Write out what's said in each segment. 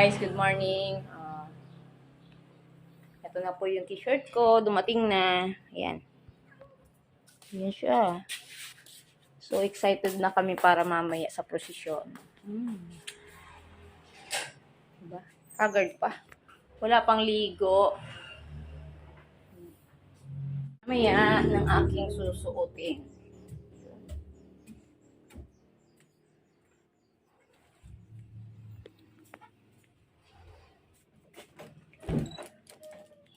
guys, good morning. Ito na po yung t-shirt ko, dumating na. Ayan. Ayan siya. So excited na kami para mamaya sa prosesyon. Diba? Haggard pa. Wala pang ligo. Mamaya ng aking susuotin.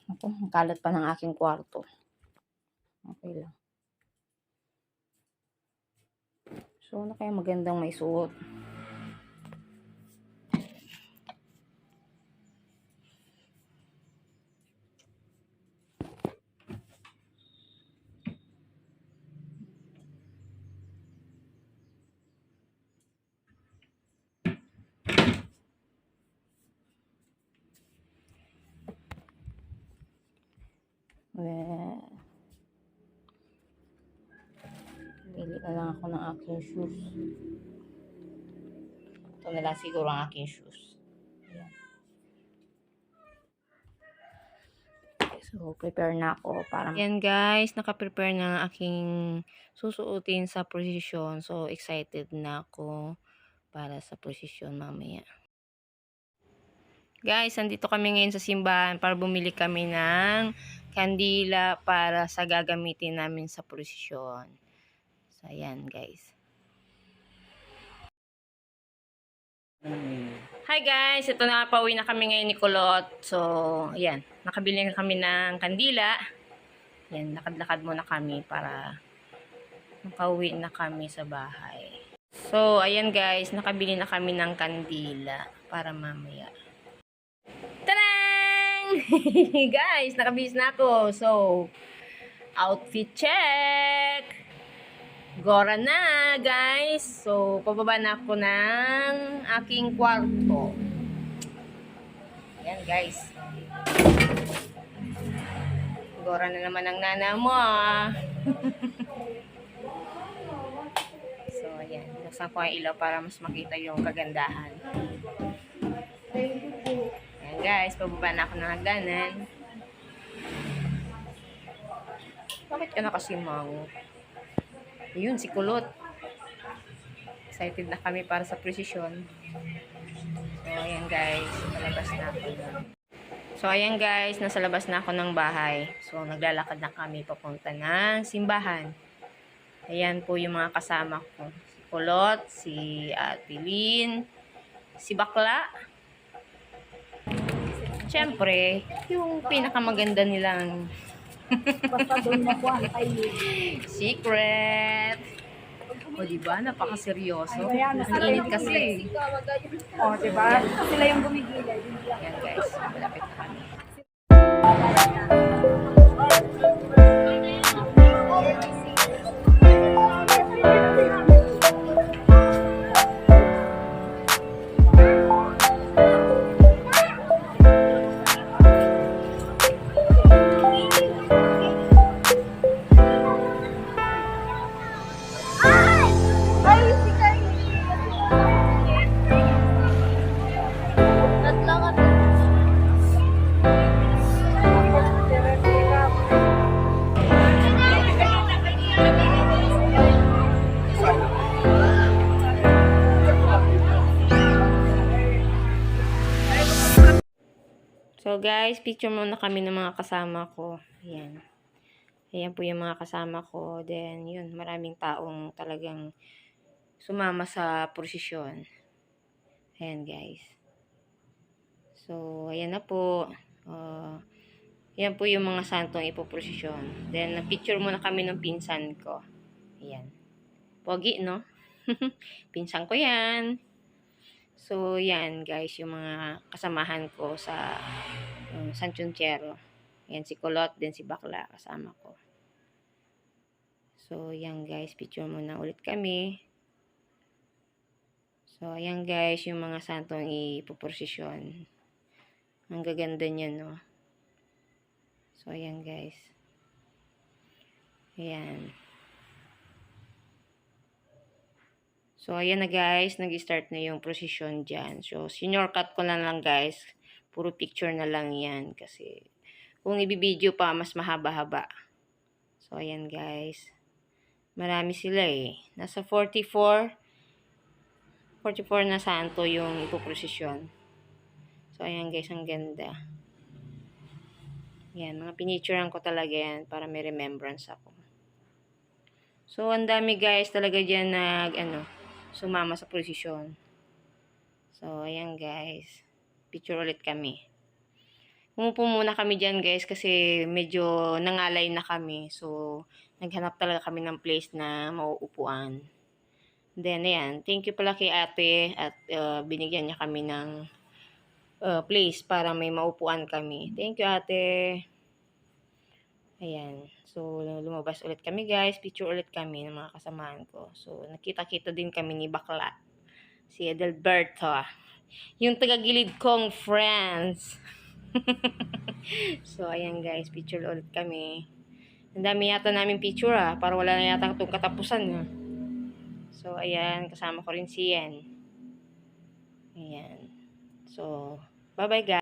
Ako, ang kalat pa ng aking kwarto. Okay lang. So, ano kaya magandang may suot? Pili na lang ako ng aking shoes. Ito na lang siguro ang aking shoes. Ayan. So, prepare na ako para... Yan guys, naka-prepare na ang aking susuotin sa procession. So, excited na ako para sa procession mamaya. Guys, andito kami ngayon sa simbahan para bumili kami ng kandila para sa gagamitin namin sa prosesyon. So, ayan guys. Hi guys! Ito na, pauwi na kami ngayon ni Kulot. So, ayan. Nakabili na kami ng kandila. Ayan, lakad-lakad muna kami para makauwi na kami sa bahay. So, ayan guys. Nakabili na kami ng kandila para mamaya. Tarang! Guys, nakabihis na ako. So, outfit check! Gora na, guys. So, pababa na ako ng aking kwarto. Ayan, guys. Gora na naman ang nana mo, ah. So, ayan. Binuksan ko ang ilaw para mas makita yung kagandahan. Ayan, guys. Pababa na ako ng hagdanan. Bakit ka nakasimango? Yun, si Kulot. Excited na kami para sa precision. So, ayan guys. Palabas na ako. So, ayan guys. Nasa labas na ako ng bahay. So, naglalakad na kami papunta ng simbahan. Ayan po yung mga kasama ko. Si Kulot, si Ate Lynn, si Bakla. Siyempre, yung pinakamaganda nilang secret. O, diba? Napaka-seryoso. Ang init kasi. O, diba? Sila yung gumigilid. Yan guys. Malapit na kami. So guys, picture muna kami ng mga kasama ko. Ayan. Ayan po yung mga kasama ko. Then, yun, maraming taong talagang sumama sa prosesyon. Ayan guys. So, ayan na po. Ayan po yung mga santong ipoprosesyon. Then, na-picture muna kami ng pinsan ko. Ayan. Pogi, no? Pinsan ko yan. So, yan guys, yung mga kasamahan ko sa San Chunchero. Yan si Kulot, din si Bakla, kasama ko. So, yan guys, picture muna ulit kami. So, ayan guys, yung mga santong ipoprosesyon. Ang gaganda niya, no? So, ayan guys. Ayan. So, ayan na guys, nag-start na yung procession dyan. So, senior cut ko na lang guys. Puro picture na lang yan. Kasi, kung ibibideo pa, mas mahaba-haba. So, ayan guys. Marami sila eh. Nasa 44 na santo yung ipoprosesyon. So, ayan guys, ang ganda. Yan, mga pinicturean ko talaga yan para may remembrance ako. So, ang dami guys talaga dyan sumama sa prosesyon. So, ayan guys. Picture ulit kami. Umupo muna kami dyan guys kasi medyo nangalay na kami. So, naghanap talaga kami ng place na mauupuan. Then, ayan. Thank you pala kay ate at binigyan niya kami ng place para may maupuan kami. Thank you ate. Ayan. So, lumabas ulit kami guys. Picture ulit kami ng mga kasamahan ko. So, nakita-kita din kami ni Bakla. Si Edelberto. Yung tagagilid kong friends. So, ayan guys. Picture ulit kami. Ang dami yata namin picture para wala na yata itong katapusan. So, ayan. Kasama ko rin si Yen. Ayan. So, bye-bye guys.